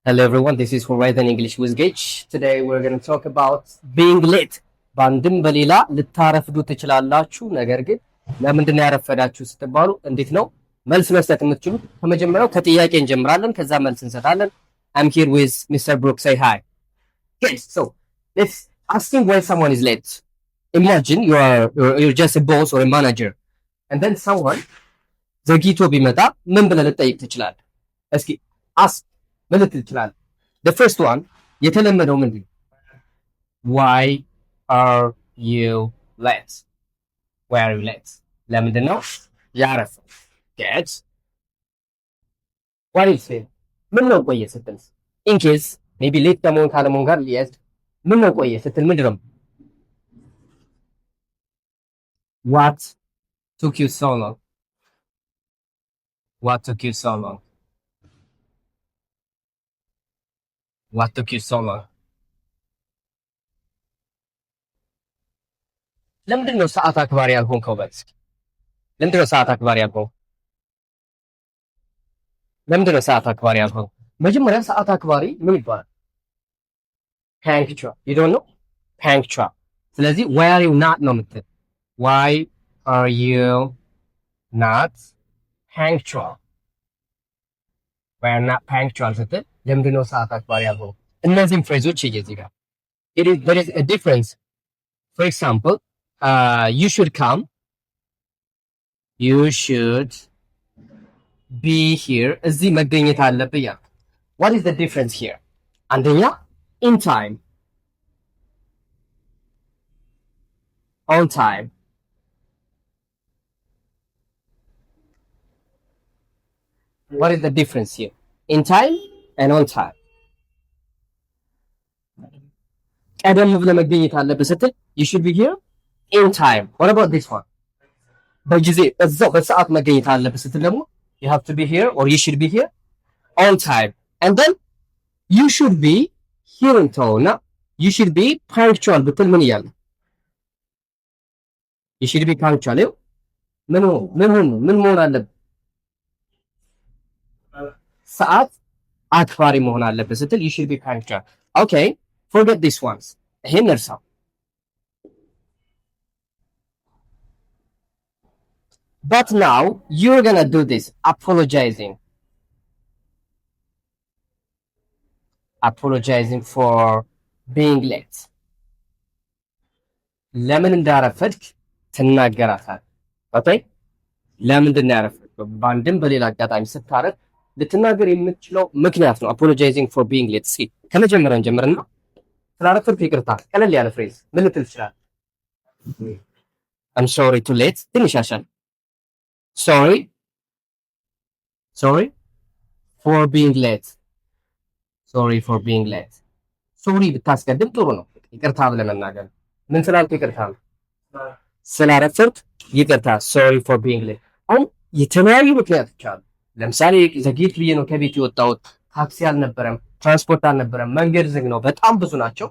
Hello everyone, this is Horizon English with Gage. Today we're going to talk about being late. በአንድም በሌላ ልታረፍዱ ትችላላችሁ። ነገር ግን ለምንድን ነው ያረፈዳችሁ ስትባሉ እንዴት ነው መልስ መስጠት የምትችሉት? ከመጀመሪያው ከጥያቄ እንጀምራለን፣ ከዛ መልስ እንሰጣለን። I'm here with Mr. Brooks. Say hi. Yes, so let's asking why someone is late. Imagine you're just a boss or a manager and then someone ዘግይቶ ቢመጣ ምን ብለህ ልጠይቅ ትችላለህ? እስኪ ask ማለት ይችላል። the first one የተለመደው ምንድን ነው? why are you late? why are you late? ለምንድን ነው ያረፈው? get what is it? ምን ነው ቆየ ስትል in case maybe late ከመሆን ካለመሆን ጋር ሊያዝ ምን ነው ቆየ ስትል ምንድን ነው? what took you so long? what took you so long? what took you so long? ለምንድን ነው ሰዓት አክባሪ ያልሆንከው? በዚህ ለምንድን ነው ሰዓት አክባሪ ያልሆንከው? ለምንድን ነው ሰዓት አክባሪ ያልሆንከው? መጀመሪያ ሰዓት አክባሪ ምን ይባላል? punctual. you don't know punctual. ስለዚህ why are you not ነው የምትል። why are you not punctual? why are not punctual ስትል ለምንድን ነው ሰዓት አክባሪ ያልሆንከው? እነዚህም ፍሬዞች እዚህ ጋር there is a difference. For example, you should come. You should be here. እዚህ መገኘት አለብህ ያ። What is the difference here? አንደኛ in time. On time. What is the difference here? In time and on time. ቀደም ብለህ መገኘት አለብህ ስትል you should be here in time. What about this one? በጊዜ በዛው በሰዓት መገኘት አለብህ ስትል ደግሞ you have to be here or you should be here on time. And then you should be here እንተውና you should be punctual ብትል ምን እያለ you should be punctual ምን መሆን አለብህ? ሰዓት አክባሪ መሆን አለብህ ስትል you should be punctual. Okay, forget these ones. ይሄን እርሳው። But now you're gonna do this apologizing for being late. ለምን እንዳረፈድክ ትናገራታለህ። ኦኬ ለምንድን ነው ያረፈድከው? በአንድም በሌላ አጋጣሚ ስታረፍ ልትናገር የምትችለው ምክንያት ነው። apologizing for being late. እስኪ ከመጀመሪያው ጀምርና ስላረፈድክ ይቅርታ፣ ቀለል ያለ ፍሬዝ ምን ልትል ትችላለህ? I'm sorry too late. ትንሽ ያሻል። sorry for being late. sorry for being late. ሶሪ ብታስቀድም ጥሩ ነው። ይቅርታ ብለህ መናገር። ምን ስላልክ ይቅርታ ነው? ስላረፈድክ ይቅርታ። sorry for being late. አሁን የተለያዩ ምክንያቶች አሉ። ለምሳሌ ዘግይት ብዬ ነው ከቤት የወጣሁት፣ ታክሲ አልነበረም፣ ትራንስፖርት አልነበረም፣ መንገድ ዝግ ነው፣ በጣም ብዙ ናቸው።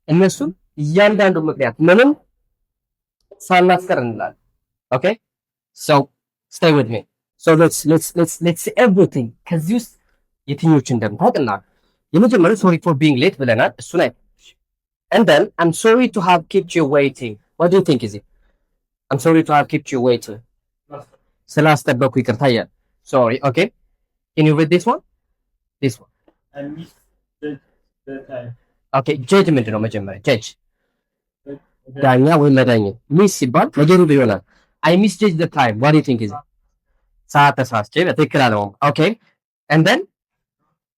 እነሱም እያንዳንዱ ምክንያት ምንም ሳናስቀር እንላለን። ኦኬ so stay with me. So let's see everything. ከዚህ ውስጥ የትኞቹ እንደምታውቅና የመጀመሪያው sorry for being late ብለናል። እሱን አይ and then I'm sorry to have kept you waiting. What do you think is it? I'm sorry to have kept you waiting. ስላስጠበቅኩ ይቅርታ እያለ sorry. Okay, can you read this one? I missed the time. Okay, judge ምንድን ነው? መጀመሪያ judge ዳኛ ወይ መዳኝ ሚስ ሲባል ነገሩ ይሆናል። I misjudged the time. What do you think is it? ሰዓት ተሳስቼ በትክክል አለውም። Okay, and then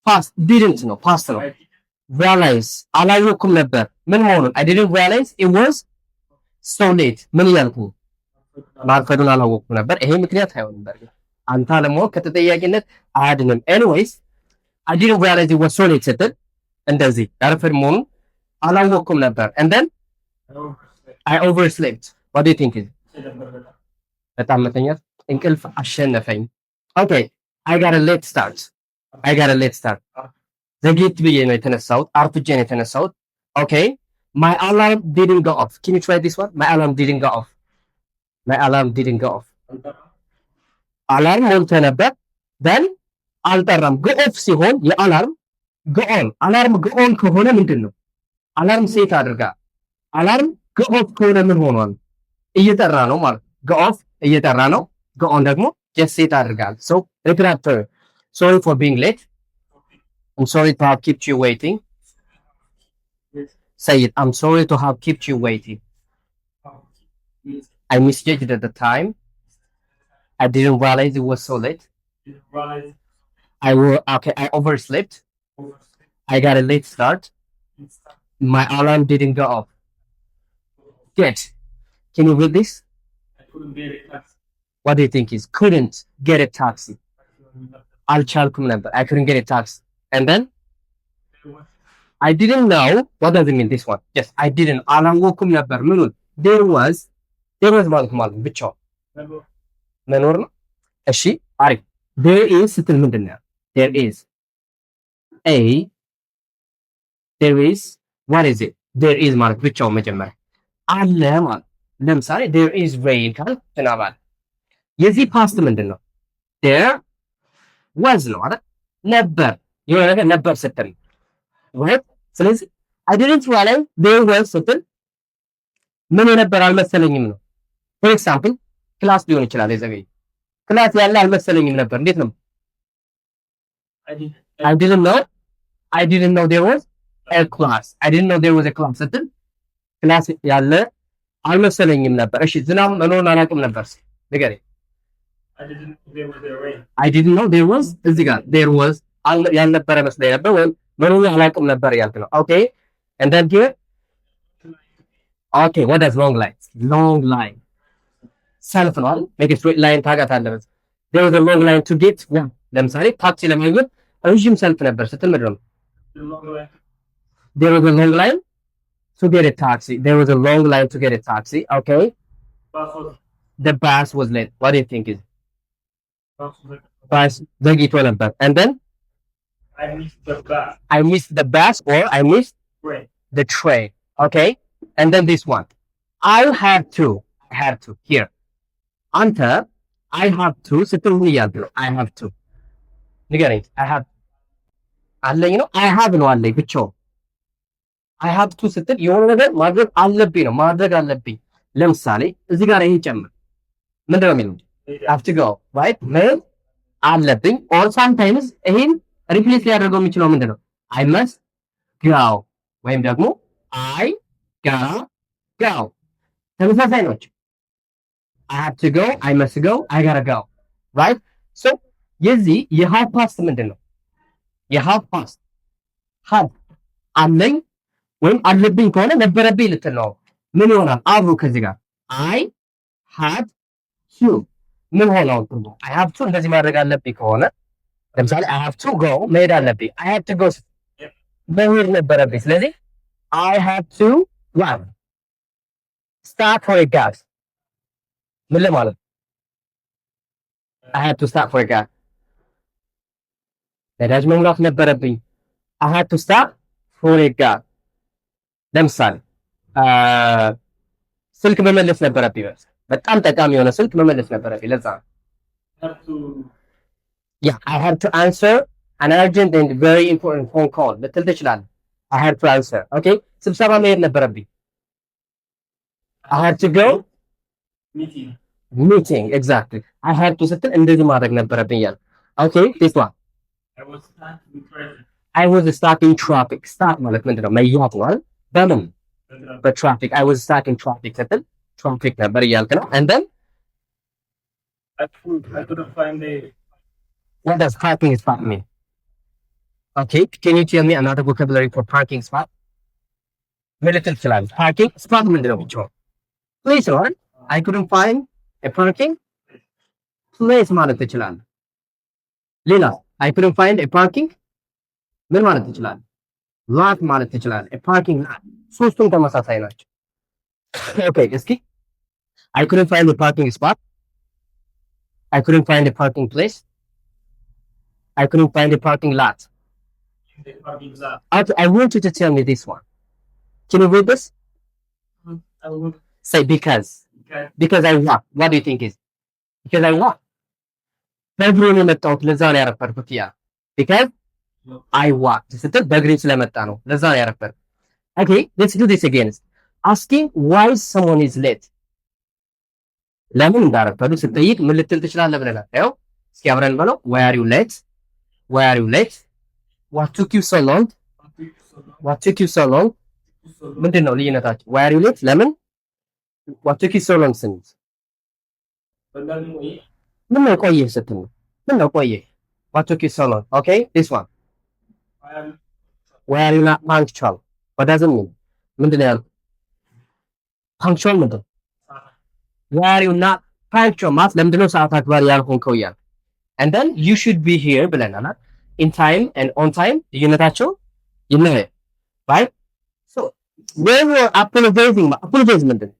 past didn't ነው past ነው። realize አላወኩም ነበር ምን መሆኑን I didn't realize it was so late. ምን እያልኩ ማርፈዱን አላወኩም ነበር። ይሄ ምክንያት አይሆንም። በርግጥ አንተ አለማወቅ ከተጠያቂነት አያድንም። anyways I didn't realize it was so late ስትል እንደዚህ ያረፈድ መሆኑን አላወኩም ነበር and then I overslept. What do you think is it? በጣም መተኛት እንቅልፍ አሸነፈኝ። Okay, I got a late start. ዘግይት ብዬ ነው የተነሳሁት፣ አርፍጄ ነው የተነሳሁት። Okay, my alarm didn't go off. Can you try this one? My alarm didn't go off. አላርም ሞልቶ ነበር then አልጠራም። go off ሲሆን የአላርም go on አላርም go on ከሆነ ምንድን ነው? አላርም ሴት አድርጋ አላርም go off ከሆነ ምን ሆኗል? እየጠራ ነው ማለት ነው። go off እየጠራ ነው። go on ደግሞ just ሴት አድርጋል። so repeat after. Sorry for being late. I'm sorry to have kept you waiting. Say it. I'm sorry to have kept you waiting. I misjudged at the time. I didn't realize it was so late. I overslept. I got a late start. My alarm didn't go off. Get. Can you read this? What do you think is couldn't get a taxi? አልቻልኩም ነበር. I couldn't get a taxi. And then I didn't know. What does it mean? This one. Yes, I didn't. አላወኩም ነበር. ምኑን? There was ማለት ብቻው መኖር ነው። እሺ አሪፍ። there is ስትል ምንድን ነው? there is what is it? there is ማለት ብቻው መጀመሪያ አለ ማለት። ለምሳሌ there is rain ካል ዝናብ። የዚህ ፓስት ምንድን ነው? there was ነው አይደል? ነበር የሆነ ነገር ነበር ስትል right? ስለዚህ I didn't realize there was ስትል ምን ነበር አልመሰለኝም ነው። for example ክላስ ሊሆን ይችላል። የዘገይ ክላስ ያለ አልመሰለኝም ነበር። እንዴት ነው? I didn't know there was a class. I didn't know there was a class ስትል ክላስ ያለ አልመሰለኝም ነበር። እሺ ዝናብ መኖሩን አላውቅም ነበር ንገረኝ። I didn't know there was እዚህ ጋር there was ያልነበረ መስለኝ ነበር ወይም መኖሩን አላውቅም ነበር ያልክ ነው። okay and then here okay what does long line ሰልፍ ነው አይደል? make a straight line ታውቃታለህ። there was a long line to get ለምሳሌ ታክሲ ለማግኘት ረጅም ሰልፍ ነበር ስትል ምንድን ነው? there was a long line to get a taxi. There was a long line to get a taxi. Okay. The bus was late. What do you think is? Bus ዘግይቶ ነበር. And then I missed the bus or I missed the train. Okay. And then this one. I have to here. አንተ I have to ስትል ምን እያልክ ነው? I have to ንገረኝ። I have አለኝ ነው I have ነው አለኝ ብቻው I have to ስትል የሆነ ነገር ማድረግ አለብኝ ነው ማድረግ አለብኝ። ለምሳሌ እዚህ ጋር ይሄ ጨምር ምንድን ነው የሚለው? have to go right ምን አለብኝ or sometimes ይሄን ሪፕሌስ ሊያደርገው የሚችለው ምንድን ነው? I must go ወይም ደግሞ I gotta go ተመሳሳይ ናቸው። I have to go, I must go, I gotta go right? so የዚህ የሃቭ ፓስት ምንድን ነው? የሃቭ ፓስት have አለኝ ወይም አለብኝ ከሆነ ነበረብኝ ልትል ነው። ምን ይሆናል አብሮ ከዚህ ጋር I had to ምን ሆነው ትርጉ I have to እንደዚህ ማድረግ አለብኝ ከሆነ ለምሳሌ I have to go መሄድ አለብኝ I had to go መሄድ ነበረብኝ። ስለዚህ I had to what start for a gas ምን ለማለት I had to start for a gas ነዳጅ መሙላት ነበረብኝ I had to start for a gas ለምሳሌ ስልክ መመለስ ነበረብኝ። በጣም ጠቃሚ የሆነ ስልክ መመለስ ነበረብኝ። ለዛ I had to answer an urgent and very important phone call ልትል ትችላለህ። I had to answer okay ስብሰባ መሄድ ነበረብኝ I had to go meeting exactly I had to ስትል እንደዚህ ማድረግ ነበረብኝ ያለ okay this one I was stuck in traffic stuck ማለት ምንድነው? መያዝ ማለት በምን በትራፊክ I was stuck in traffic ስትል ትራፊክ ነበር እያልክ ነው። and then I couldn't find a what does parking spot mean? okay can you tell me another vocabulary for parking spot? ምን ልትል ትችላለህ? parking spot ምንድነው? ብቻ place ነው አይደል? I couldn't find a parking place ማለት ትችላለህ። ሌላ I couldn't find a parking ምን ማለት ትችላለህ? lot ማለት ትችላለህ። a parking lot ሶስቱም ተመሳሳይ ናቸው። okay እስኪ I couldn't find a parking spot. I couldn't find a parking place. I couldn't find a parking lot. Okay, I want you to tell me this one. Can you read this? I will say because. Because I walk. What do you think is? Because I walk. በእግሬ ነው የመጣሁት ለዛ ነው ያረፈድኩት ያ because I walked ስትል በእግሬ ስለመጣ ነው። ለዛ ነው ያረፈር። Okay, let's do this again. Asking why someone is late. ለምን እንዳረፈዱ ስትጠይቅ ምን ልትል ትችላለህ ብለናል። ያው እስኪ አብረን በለው። Why are you late? Why are you late? What took you so long? What took you so long? ምንድን ነው ልዩነታቸው? Why are you late? ለምን? What took you so long ስንል ምን ነው ቆየህ ስትል ነው። ምን ነው ቆየህ? What took you so long? Okay, this one. Why are you not punctual? What does it mean? ምንድን ነው ያልኩት? Punctual ምንድን ነው? Why are you not punctual? ማለት ለምንድን ነው ሰዓት አክባሪ ያልሆንከው እያልክ and then you should be here ብለናል። in time and on time ልዩነታቸው ይለያል። right? So where were apologizing ምንድን ነው?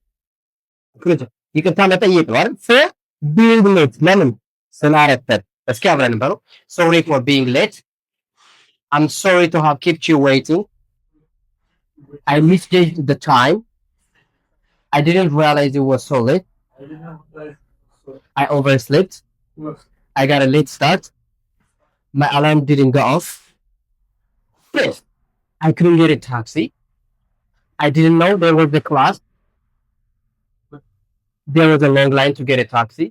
ይቅርታ መጠየቅ ነው አይደል? for being late ለምን ስላረፈድ። እስኪ አብረን በለው። sorry for being late. I'm sorry to have kept you waiting. I misjudged the time. I didn't realize it was so late. I overslept. I got a late start. My alarm didn't go off. I couldn't get a taxi. I didn't know there was a class. There was a long line to get a taxi.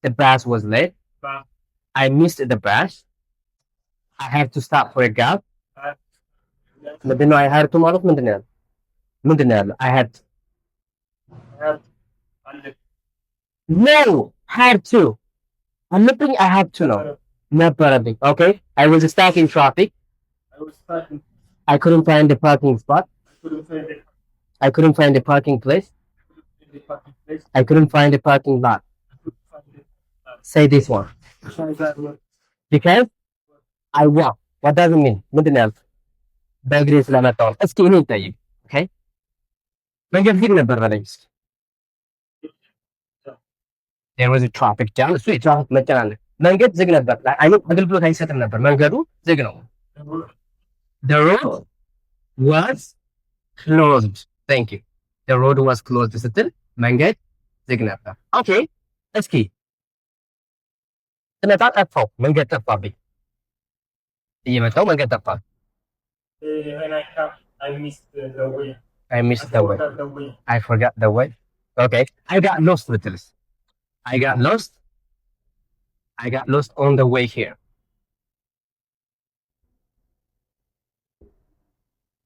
The bus was late. I missed the bus. I had to stop for a gap. ምንድን ነው I had to ማለት ምንድን ነው ያለው? ምንድን ነው ያለው? I had no had to አለብኝ I had to ነው ነበረብኝ. Okay, I was stuck in traffic. I couldn't find the parking spot. I couldn't find the parking place. I couldn't find the parking lot. Say this one. Because I walk. What does it mean? ምንድን ነው ያልኩት? በእግሬ ስለመጣሁ ነው። እስኪ እኔን ጠይቅ። Okay? መንገድ ዝግ ነበር በለኝ እስኪ። There was a traffic jam. እሱ የትራፊክ መጨናነቅ። መንገድ ዝግ ነበር። አገልግሎት አይሰጥም ነበር። መንገዱ ዝግ ነው። The road was closed. Thank you. The road was closed ስትል መንገድ ዝግ ነበር። Okay. እስኪ ስመጣ ጠፋሁ። መንገድ ጠፋብኝ። እየመጣሁ መንገድ ጠፋ። I missed the way. I forgot the way. Okay. I got lost ብትልስ? I got lost. I got lost on the way here.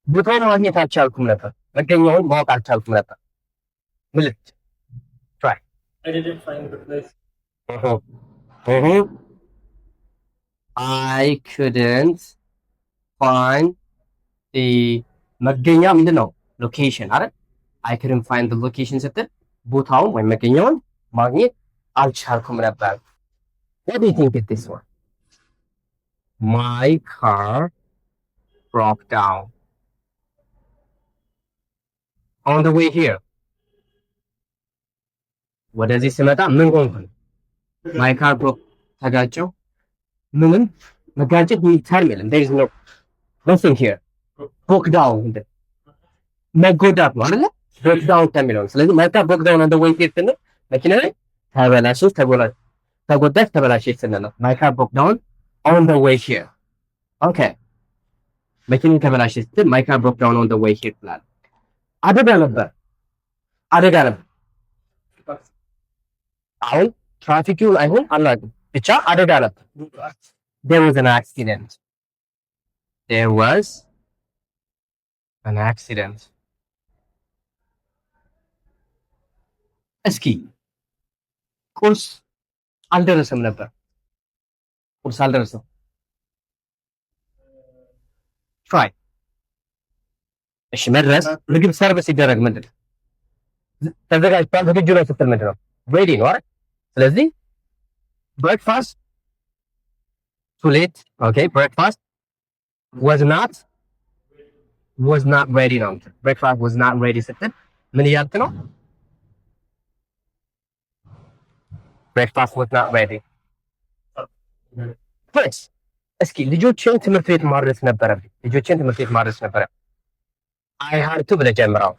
ቦታውን ማግኘት አልቻልኩም ነበር። መገኛውን ማወቅ አልቻልኩም ነበር። ምልክት try. I didn't find the place. I couldn't find the መገኛ ምንድን ነው? ሎኬሽን አይደል? I couldn't find the location ስትል ቦታውን ወይም መገኛውን ማግኘት አልቻልኩም ነበር። What do you think of this one? My car broke down on the way here. ወደዚህ ስመጣ ምን ሆንኩ? My car broke ተጋጨው። ምንም መጋጨት የሚታር የለም። There is nothing here. Broke down መጎዳት ነው አይደለ? Broke down ከሚለው ስለዚህ my car broke down on the way here ስንል መኪና ላይ ተበላሸች፣ ተጎዳች፣ ተበላሸች ስንል ነው። My car broke down on the way here. Okay. መኪና ተበላሸች ስትል my car broke down on the way here ትላለህ። አደጋ ነበር። አሁን ትራፊኩ አይሆን አላውቅም፣ ብቻ አደጋ ነበር። There was an accident. There was an accident. እስኪ ቁርስ አልደረሰም ነበር። ቁርስ አልደረሰም። try. እሺ መድረስ ምግብ ሰርቪስ ሲደረግ ምንድን ነው? ተዘጋጅቷል፣ ዝግጁ ነው ስትል ምንድን ነው? ready ነው አይደል? ስለዚህ breakfast too late. Okay, breakfast was not ready ነው። breakfast was not ready ስትል ምን እያልክ ነው? breakfast was not ready. First እስኪ ልጆችን ትምህርት ቤት ማድረስ ነበረብኝ። I had to ብለህ ጀምረው።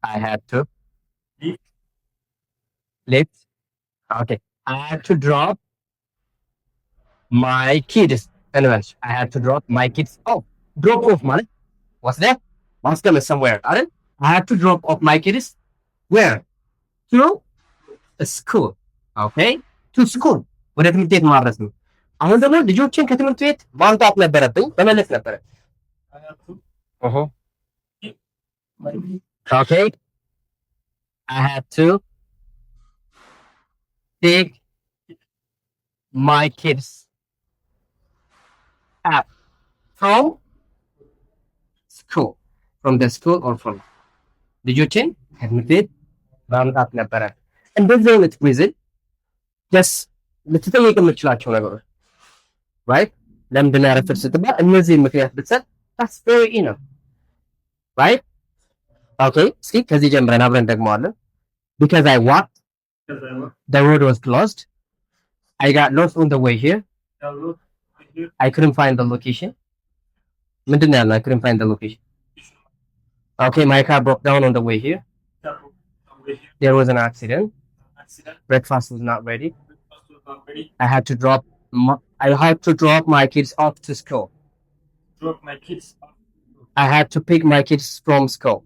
I had to lift. Okay. I had to drop my kids እንበል I had to drop my kids off. drop off ማለት what's that? ማስቀመጥ somewhere አይደል? I had to drop off my kids where? to school. okay? to school ወደ ትምህርት ቤት ማድረስ ነው። አሁን ደግሞ ልጆችን ከትምህርት ቤት ማምጣት ነበረብኝ መመለስ ነበረ። okay? I had to take my kids up from school. From the school or from ልጆችን ከትምህርት ቤት ማምጣት ነበረ። እንደዚህ አይነት ሪዝን ጀስ ልትጠየቅ የምትችላቸው ነገሮች ራይት። ለምንድን ነው ያረፈድ ስትባል እነዚህን ምክንያት ብትሰጥ that's very enough right? okay? እስኪ ከዚህ ጀምረን አብረን ደግመዋለን። because I walked the road was closed. I got lost on the way here. I couldn't find the location. ምንድን ነው ያልነው? I couldn't find the location. okay, my car broke down on the way here. There was an accident. Breakfast was not ready. I had to drop my kids off to school. I had to pick my kids from school.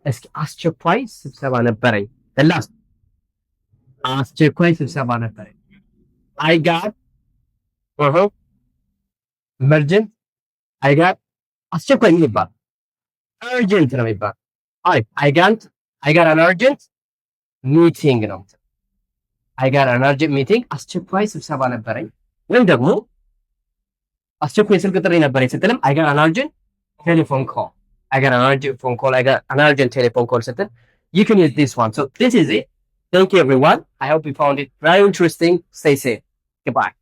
እስኪ አስቸኳይ ስብሰባ ነበረኝ። ላስት አስቸኳይ ስብሰባ ነበረኝ። I got emergent. I got አስቸኳይ ምን ይባል? urgent ነው የሚባል። I got an urgent meeting ነው። I got an urgent meeting አስቸኳይ ስብሰባ ነበረኝ። ወይም ደግሞ አስቸኳይ ስልክ ጥሪ ነበረኝ ስትልም I got an urgent telephone call. I got an urgent phone call. I got an urgent telephone call ስትል you can use this one. So this is it. Thank you everyone. I hope you found it very interesting. Stay safe. Goodbye.